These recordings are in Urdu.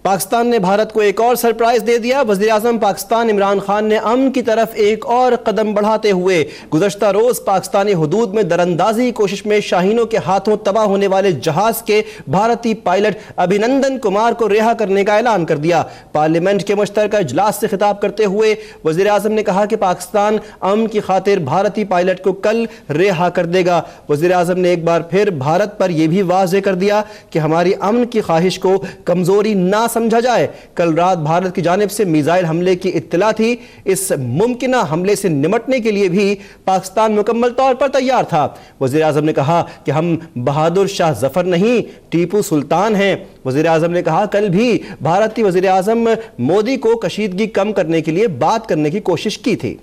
پاکستان نے بھارت کو ایک اور سرپرائز دے دیا۔ وزیر اعظم پاکستان عمران خان نے امن کی طرف ایک اور قدم بڑھاتے ہوئے گزشتہ روز پاکستانی حدود میں دراندازی کوشش میں شاہینوں کے ہاتھوں تباہ ہونے والے جہاز کے بھارتی پائلٹ ابھینندن کمار کو رہا کرنے کا اعلان کر دیا۔ پارلیمنٹ کے مشترکہ اجلاس سے خطاب کرتے ہوئے وزیر اعظم نے کہا کہ پاکستان امن کی خاطر بھارتی پائلٹ کو کل رہا کر دے گا۔ وزیر اعظم نے ایک بار پھر بھارت پر یہ بھی واضح کر دیا کہ ہماری امن کی خواہش کو کمزوری نہ سمجھا جائے۔ کل رات بھارت کی جانب سے میزائل حملے کی اطلاع تھی۔ اس ممکنہ حملے سے نمٹنے کے لیے بھی پاکستان مکمل طور پر تیار تھا۔ وزیر اعظم نے کہا کہ ہم بہادر شاہ ظفر نہیں، ٹیپو سلطان ہیں۔ وزیر اعظم نے کہا کل بھی بھارتی وزیر اعظم مودی کو کشیدگی کم کرنے کے لیے بات کرنے کی کوشش کی تھی۔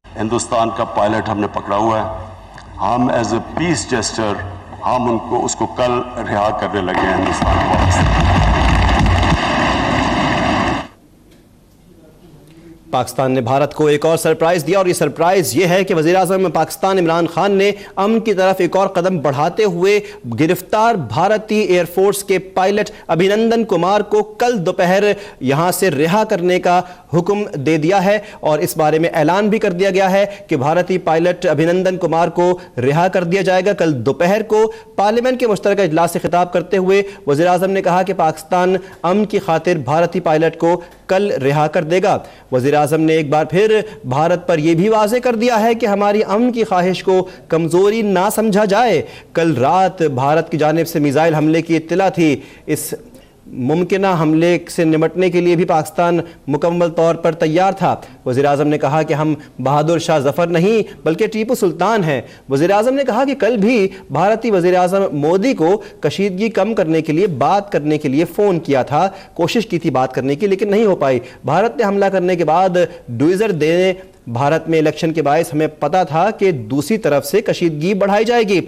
ہندوستان کا پائلٹ ہم نے پکڑا ہوا ہے، ہم ایز اے پیس جیسچر ہم اس کو کل رہا کرنے لگے ہیں ہندوستان کو۔ پاکستان نے بھارت کو ایک اور سرپرائز دیا اور یہ سرپرائز یہ ہے کہ وزیر اعظم پاکستان عمران خان نے امن کی طرف ایک اور قدم بڑھاتے ہوئے گرفتار بھارتی ایئر فورس کے پائلٹ ابھینندن کمار کو کل دوپہر یہاں سے رہا کرنے کا حکم دے دیا ہے، اور اس بارے میں اعلان بھی کر دیا گیا ہے کہ بھارتی پائلٹ ابھینندن کمار کو رہا کر دیا جائے گا۔ کل دوپہر کو پارلیمنٹ کے مشترکہ اجلاس سے خطاب کرتے ہوئے وزیر اعظم نے کہا کہ پاکستان امن کی خاطر بھارتی پائلٹ کو کل رہا کر دے گا۔ وزیر اعظم نے ایک بار پھر بھارت پر یہ بھی واضح کر دیا ہے کہ ہماری امن کی خواہش کو کمزوری نہ سمجھا جائے۔ کل رات بھارت کی جانب سے میزائل حملے کی اطلاع تھی۔ اس ممکنہ حملے سے نمٹنے کے لیے بھی پاکستان مکمل طور پر تیار تھا۔ وزیر اعظم نے کہا کہ ہم بہادر شاہ ظفر نہیں بلکہ ٹیپو سلطان ہیں۔ وزیر اعظم نے کہا کہ کل بھی بھارتی وزیر اعظم مودی کو کشیدگی کم کرنے کے لیے بات کرنے کے لیے فون کیا تھا، کوشش کی تھی بات کرنے کی، لیکن نہیں ہو پائی۔ بھارت نے حملہ کرنے کے بعد ڈویزر دینے بھارت میں الیکشن کے باعث ہمیں پتا تھا کہ دوسری طرف سے کشیدگی بڑھائی جائے گی۔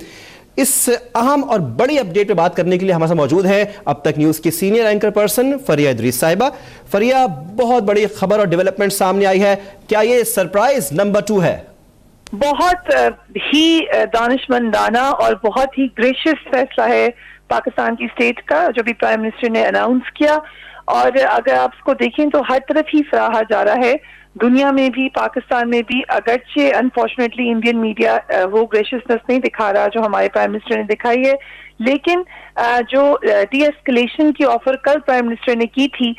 اس اہم اور بڑی اپڈیٹ پہ بات کرنے کے لیے ہمارے ساتھ موجود ہے اب تک نیوز کی سینئر اینکر پرسن فریہ ادریس صاحبہ۔ فریہ، بہت بڑی خبر اور ڈیولپمنٹ سامنے آئی ہے، کیا یہ سرپرائز نمبر 2 ہے؟ بہت ہی دانشمندانہ اور بہت ہی گریشیس فیصلہ ہے پاکستان کی اسٹیٹ کا جو بھی پرائم منسٹر نے اناؤنس کیا، اور اگر آپ اس کو دیکھیں تو ہر طرف ہی سراہا جا رہا ہے، دنیا میں بھی پاکستان میں بھی، اگرچہ انفارچونیٹلی انڈین میڈیا وہ گریشیسنس نہیں دکھا رہا جو ہمارے پرائم منسٹر نے دکھائی ہے، لیکن جو ڈی ایسکلیشن کی آفر کل پرائم منسٹر نے کی تھی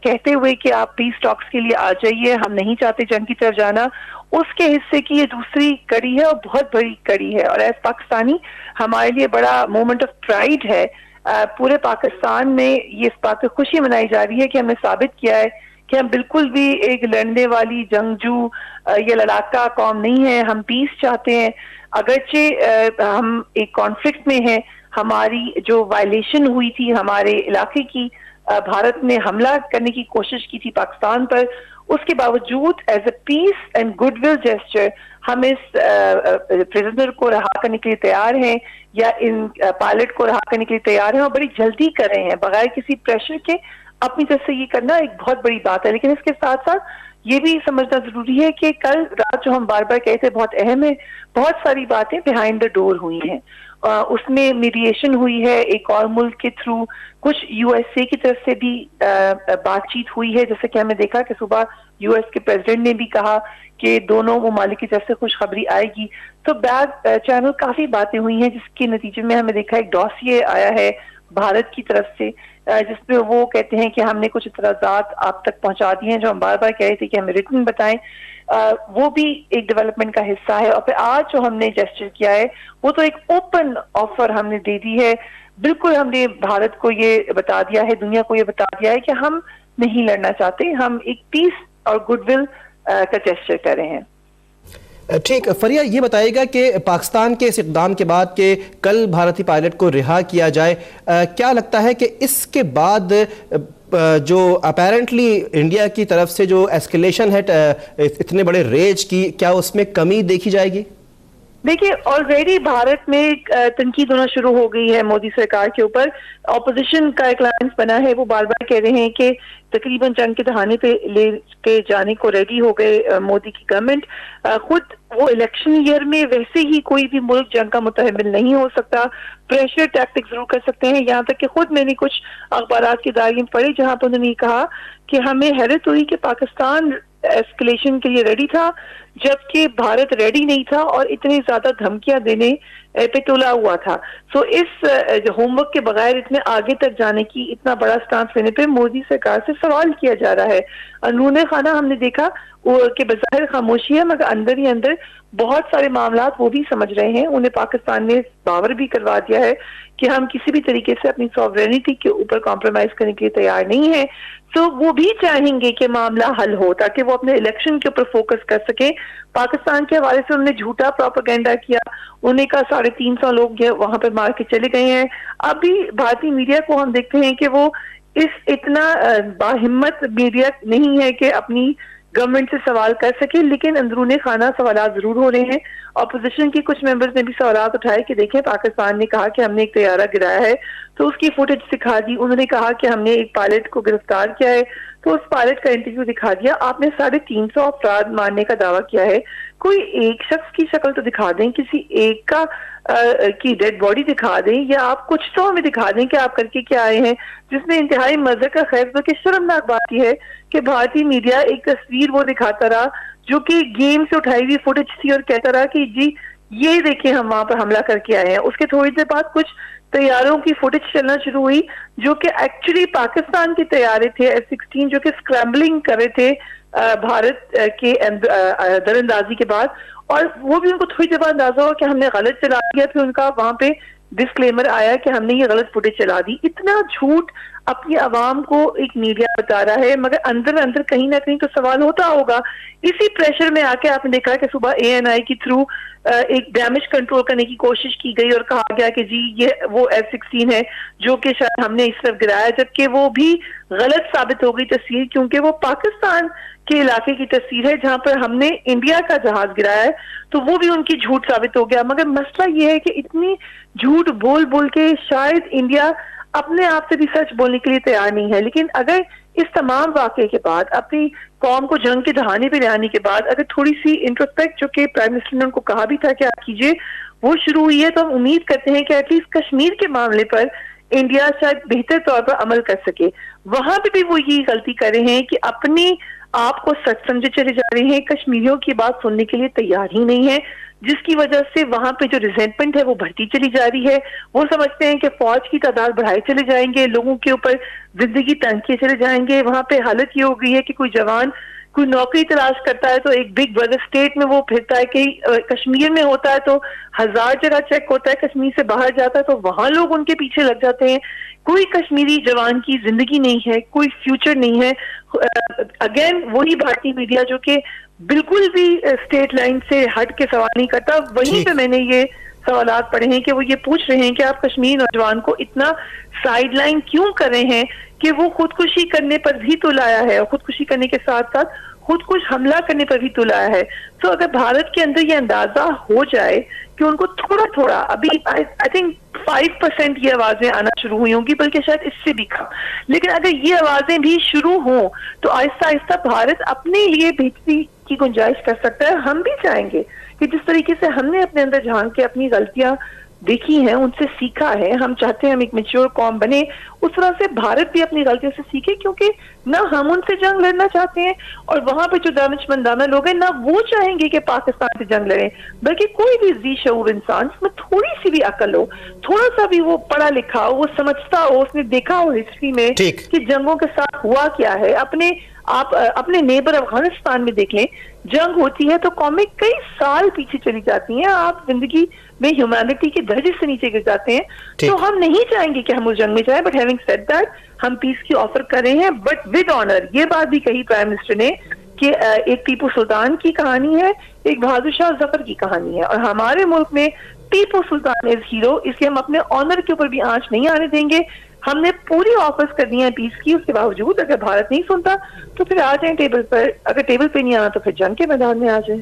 کہتے ہوئے کہ آپ پیس ٹاکس کے لیے آ جائیے، ہم نہیں چاہتے جنگ کی طرف جانا، اس کے حصے کی یہ دوسری کڑی ہے اور بہت بڑی کڑی ہے، اور ایز پاکستانی ہمارے لیے بڑا مومنٹ آف پرائیڈ ہے۔ پورے پاکستان میں یہ اس بات پہ خوشی منائی جا رہی ہے کہ ہم نے ثابت کیا ہے کہ ہم بالکل بھی ایک لڑنے والی جنگجو یا لڑاکا قوم نہیں ہے، ہم پیس چاہتے ہیں۔ اگرچہ ہم ایک کانفلکٹ میں ہیں، ہماری جو وائلیشن ہوئی تھی ہمارے علاقے کی، بھارت نے حملہ کرنے کی کوشش کی تھی پاکستان پر، اس کے باوجود as a piece and good will gesture ہم اس پریزنر کو رہا کرنے کے لیے تیار ہیں، یا ان پائلٹ کو رہا کرنے کے لیے تیار ہیں، اور بڑی جلدی کر رہے ہیں بغیر کسی پریشر کے۔ اپنی طرف سے یہ کرنا ایک بہت بڑی بات ہے، لیکن اس کے ساتھ ساتھ یہ بھی سمجھنا ضروری ہے کہ کل رات جو ہم بار بار کہتے ہیں بہت اہم ہے، بہت ساری باتیں بیہائنڈ دا ڈور ہوئی ہیں، اس میں میڈیشن ہوئی ہے ایک اور ملک کے تھرو، کچھ یو ایس اے کی طرف سے بھی بات چیت ہوئی ہے، جیسے کہ ہم نے دیکھا کہ صبح یو ایس کے پریزیڈنٹ نے بھی کہا کہ دونوں ممالک کی طرف سے خوشخبری آئے گی۔ تو بیک چینل کافی باتیں ہوئی ہیں جس کے نتیجے میں ہمیں دیکھا ایک ڈاسیے آیا ہے بھارت کی طرف سے جس میں وہ کہتے ہیں کہ ہم نے کچھ اعتراضات آپ تک پہنچا دیے ہیں جو ہم بار بار کہہ رہے تھے کہ ہمیں ریٹن بتائیں، وہ بھی ایک ڈیولپمنٹ کا حصہ ہے۔ اور پھر آج جو ہم نے جیسچر کیا ہے وہ تو ایک اوپن آفر ہم نے دے دی ہے، بالکل ہم نے بھارت کو یہ بتا دیا ہے، دنیا کو یہ بتا دیا ہے کہ ہم نہیں لڑنا چاہتے، ہم ایک پیس اور گڈ ول کا جیسچر کر رہے ہیں۔ ٹھیک، فریہ یہ بتائے گا کہ پاکستان کے اس اقدام کے بعد کہ کل بھارتی پائلٹ کو رہا کیا جائے، کیا لگتا ہے کہ اس کے بعد جو اپیرنٹلی انڈیا کی طرف سے جو ایسکیلیشن ہے اتنے بڑے ریج کی، کیا اس میں کمی دیکھی جائے گی؟ دیکھیے آلریڈی بھارت میں تنقید ہونا شروع ہو گئی ہے مودی سرکار کے اوپر. اپوزیشن کا ایک لائنس بنا ہے, وہ بار بار کہہ رہے ہیں کہ تقریباً جنگ کے دہانے پہ لے کے جانے کو ریڈی ہو گئے مودی کی گورنمنٹ. خود وہ الیکشن ایئر میں ویسے ہی کوئی بھی ملک جنگ کا متحمل نہیں ہو سکتا, پریشر ٹیکٹک ضرور کر سکتے ہیں. یہاں تک کہ خود میں نے کچھ اخبارات کی دائرے میں پڑھی جہاں پر انہوں نے کہا کہ ہمیں حیرت ہوئی کہ پاکستان ایسکلیشن کے لیے ریڈی تھا جبکہ بھارت ریڈی نہیں تھا اور اتنی زیادہ دھمکیاں دینے پہ تلا ہوا تھا. سو اس ہوم ورک کے بغیر اتنے آگے تک جانے کی, اتنا بڑا سٹانس لینے پہ مودی سرکار سے سوال کیا جا رہا ہے. اندرون خانہ ہم نے دیکھا کہ بظاہر خاموشی ہے مگر اندر ہی اندر بہت سارے معاملات وہ بھی سمجھ رہے ہیں. انہیں پاکستان نے باور بھی کروا دیا ہے کہ ہم کسی بھی طریقے سے اپنی سوورینٹی کے اوپر کمپرومائز کرنے کے لیے تیار نہیں ہیں. تو وہ بھی چاہیں گے کہ معاملہ حل ہو تاکہ وہ اپنے الیکشن کے اوپر فوکس کر سکیں. پاکستان کے حوالے سے انہوں نے جھوٹا پروپیگنڈا کیا, انہیں کا 350 لوگ وہاں پہ مار کے چلے گئے ہیں. ابھی بھارتی میڈیا کو ہم دیکھتے ہیں کہ وہ اتنا باہمت میڈیا نہیں ہے کہ اپنی گورنمنٹ سے سوال کر سکے, لیکن اندرون خانہ سوالات ضرور ہو رہے ہیں. اپوزیشن کے کچھ ممبرز نے بھی سوالات اٹھائے کہ دیکھیں پاکستان نے کہا کہ ہم نے ایک طیارہ گرایا ہے تو اس کی فوٹیج دکھا دی. انہوں نے کہا کہ ہم نے ایک پائلٹ کو گرفتار کیا ہے تو اس پائلٹ کا انٹرویو دکھا دیا. آپ نے 350 افراد مارنے کا دعویٰ کیا ہے, کوئی ایک شخص کی شکل تو دکھا دیں, کسی ایک کا کی ڈیڈ باڈی دکھا دیں, یا آپ کچھ تو ہمیں دکھا دیں کہ آپ کر کے کیا آئے ہیں. جس میں انتہائی مزے کا خیر بلکہ شرمناک بات یہ ہے کہ بھارتی میڈیا ایک تصویر وہ دکھاتا رہا جو کہ گیم سے اٹھائی ہوئی فوٹیج تھی اور کہتا رہا کہ جی یہ دیکھیں ہم وہاں پر حملہ کر کے آئے ہیں. اس کے تھوڑی دیر بعد کچھ طیاروں کی فوٹیج چلنا شروع ہوئی جو کہ ایکچولی پاکستان کے طیارے تھے F-16 جو کہ اسکرامبلنگ کر رہے تھے بھارت کے در اندازی کے بعد, اور وہ بھی ان کو تھوڑی دیر بعد اندازہ ہوا کہ ہم نے غلط چلا دیا. پھر ان کا وہاں پہ ڈسکلیمر آیا کہ ہم نے یہ غلط فوٹیج چلا دی. اتنا جھوٹ اپنی عوام کو ایک میڈیا بتا رہا ہے مگر اندر اندر کہیں نہ کہیں تو سوال ہوتا ہوگا. اسی پریشر میں آ کے آپ نے دیکھا کہ صبح ANI کے تھرو ایک ڈیمیج کنٹرول کرنے کی کوشش کی گئی اور کہا گیا کہ جی یہ وہ F-16 ہے جو کہ شاید ہم نے اس طرف گرایا, جبکہ وہ بھی غلط ثابت ہو گئی تصویر, کیونکہ وہ پاکستان کے علاقے کی تصویر ہے جہاں پر ہم نے انڈیا کا جہاز گرایا ہے, تو وہ بھی ان کی جھوٹ ثابت ہو گیا. مگر مسئلہ یہ ہے کہ اتنی جھوٹ بول بول کے شاید انڈیا اپنے آپ سے بھی سچ بولنے کے لیے تیار نہیں ہے. لیکن اگر اس تمام واقعے کے بعد اپنی قوم کو جنگ کے دہانے پہ لے آنے کے بعد اگر تھوڑی سی انٹروسپیکٹ جو کہ پرائم منسٹر نے ان کو کہا بھی تھا کہ آپ کیجئے وہ شروع ہوئی ہے, تو ہم امید کرتے ہیں کہ ایٹ لیسٹ کشمیر کے معاملے پر انڈیا شاید بہتر طور پر عمل کر سکے. وہاں پہ بھی وہ یہی غلطی کر رہے ہیں کہ اپنی آپ کو سچ سمجھے چلے جا رہے ہیں, کشمیریوں کی بات سننے کے لیے تیار ہی نہیں ہے, جس کی وجہ سے وہاں پہ جو ریزنٹمنٹ ہے وہ بڑھتی چلی جا رہی ہے. وہ سمجھتے ہیں کہ فوج کی تعداد بڑھائے چلے جائیں گے, لوگوں کے اوپر زندگی تنگ کیے چلے جائیں گے. وہاں پہ حالت یہ ہو گئی ہے کہ کوئی جوان کوئی نوکری تلاش کرتا ہے تو ایک بگ برادر اسٹیٹ میں وہ پھرتا ہے, کہ کشمیر میں ہوتا ہے تو 1000 جگہ چیک ہوتا ہے, کشمیر سے باہر جاتا ہے تو وہاں لوگ ان کے پیچھے لگ جاتے ہیں. کوئی کشمیری جوان کی زندگی نہیں ہے, کوئی فیوچر نہیں ہے. اگین وہی بھارتی میڈیا جو کہ بالکل بھی اسٹیٹ لائن سے ہٹ کے سوال نہیں کرتا, وہیں پہ میں نے یہ سوالات پڑھے ہیں کہ وہ یہ پوچھ رہے ہیں کہ آپ کشمیری نوجوان کو اتنا سائیڈ لائن کیوں کر رہے ہیں کہ وہ خودکشی کرنے پر بھی تو لایا ہے, اور خودکشی کرنے کے ساتھ ساتھ خود کچھ حملہ کرنے پر بھی تو لایا ہے. تو اگر بھارت کے اندر یہ اندازہ ہو جائے کہ ان کو تھوڑا تھوڑا ابھی آئی تھنک 5% یہ آوازیں آنا شروع ہوئی ہوں گی, بلکہ شاید اس سے بھی کم, لیکن اگر یہ آوازیں بھی شروع ہوں تو آہستہ آہستہ بھارت اپنے لیے بہتری کی گنجائش کر سکتا ہے. ہم بھی چاہیں گے کہ جس طریقے سے ہم نے اپنے اندر جھانک کے اپنی غلطیاں دیکھی ہیں, ان سے سیکھا ہے, ہم چاہتے ہیں ہم ایک میچور قوم بنے, اس طرح سے بھارت بھی اپنی غلطیوں سے سیکھے, کیونکہ نہ ہم ان سے جنگ لڑنا چاہتے ہیں اور وہاں پہ جو دانشمندانہ لوگ ہیں نہ وہ چاہیں گے کہ پاکستان سے جنگ لڑیں, بلکہ کوئی بھی ذی شعور انسان جس میں تھوڑی سی بھی عقل ہو, تھوڑا سا بھی وہ پڑھا لکھا ہو, وہ سمجھتا ہو, اس نے دیکھا ہو ہسٹری میں کہ جنگوں کے ساتھ ہوا کیا ہے. آپ اپنے نیبر افغانستان میں دیکھ لیں, جنگ ہوتی ہے تو قومیں کئی سال پیچھے چلی جاتی ہیں, آپ زندگی میں ہیومینٹی کے درجے سے نیچے گر جاتے ہیں. تو ہم نہیں چاہیں گے کہ ہم اس جنگ میں جائیں, بٹ ہیونگ سیڈ دیٹ ہم پیس کی آفر کر رہے ہیں, بٹ ود آنر. یہ بات بھی کہی پرائم منسٹر نے کہ ایک ٹیپو سلطان کی کہانی ہے, ایک بہادر شاہ ظفر کی کہانی ہے, اور ہمارے ملک میں ٹیپو سلطان از ہیرو, اس لیے ہم اپنے آنر کے اوپر بھی آنچ نہیں آنے دیں گے. ہم نے پوری آفرز کر دی ہیں پیس کی, اس کے باوجود اگر بھارت نہیں سنتا تو پھر آ جائیں ٹیبل پر, اگر ٹیبل پہ نہیں آنا تو پھر جنگ کے میدان میں آ جائیں.